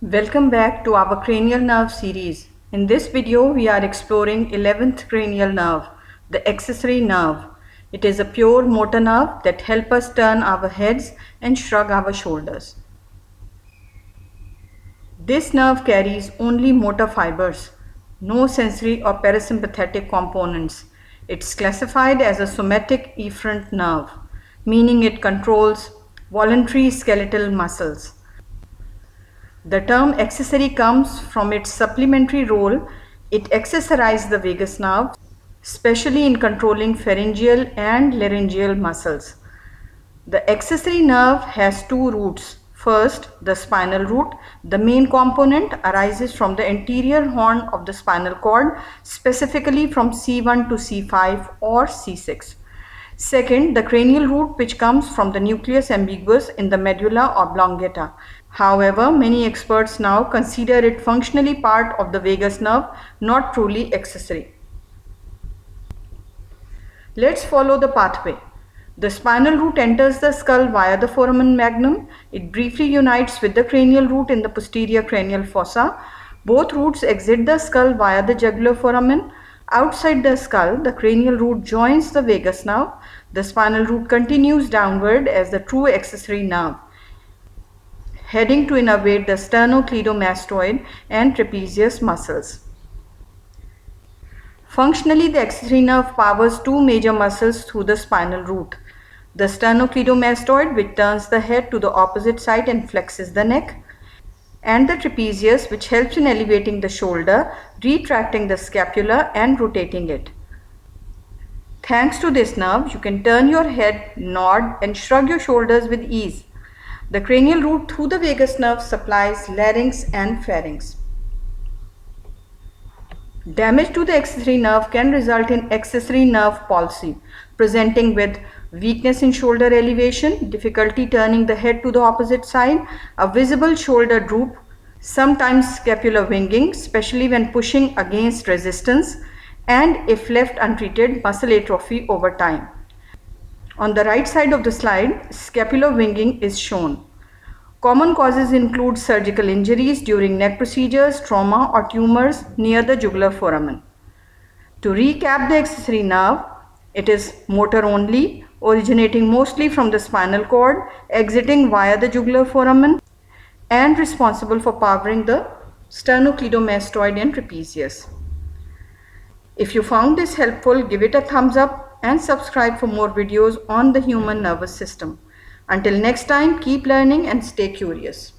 Welcome back to our cranial nerve series. In this video, we are exploring 11th cranial nerve, the accessory nerve. It is a pure motor nerve that helps us turn our heads and shrug our shoulders. This nerve carries only motor fibers, no sensory or parasympathetic components. It's classified as a somatic efferent nerve, meaning it controls voluntary skeletal muscles. The term accessory comes from its supplementary role. It accessorizes the vagus nerve, especially in controlling pharyngeal and laryngeal muscles. The accessory nerve has two roots. First, the spinal root. The main component arises from the anterior horn of the spinal cord, specifically from C1 to C5 or C6. Second, the cranial root, which comes from the nucleus ambiguous in the medulla oblongata. However, many experts now consider it functionally part of the vagus nerve, not truly accessory. Let's follow the pathway. The spinal root enters the skull via the foramen magnum. It briefly unites with the cranial root in the posterior cranial fossa. Both roots exit the skull via the jugular foramen. Outside the skull, the cranial root joins the vagus nerve. The spinal root continues downward as the true accessory nerve, heading to innervate the sternocleidomastoid and trapezius muscles. Functionally, the accessory nerve powers two major muscles through the spinal root. The sternocleidomastoid, which turns the head to the opposite side and flexes the neck, and the trapezius, which helps in elevating the shoulder, retracting the scapula and rotating it. Thanks to this nerve, you can turn your head, nod and shrug your shoulders with ease. The cranial root through the vagus nerve supplies larynx and pharynx. Damage to the accessory nerve can result in accessory nerve palsy, presenting with weakness in shoulder elevation, difficulty turning the head to the opposite side, a visible shoulder droop, sometimes scapular winging, especially when pushing against resistance, and if left untreated, muscle atrophy over time. On the right side of the slide, scapular winging is shown. Common causes include surgical injuries during neck procedures, trauma or tumors near the jugular foramen. To recap the accessory nerve, it is motor only, originating mostly from the spinal cord, exiting via the jugular foramen, and responsible for powering the sternocleidomastoid and trapezius. If you found this helpful, give it a thumbs up and subscribe for more videos on the human nervous system. Until next time, keep learning and stay curious.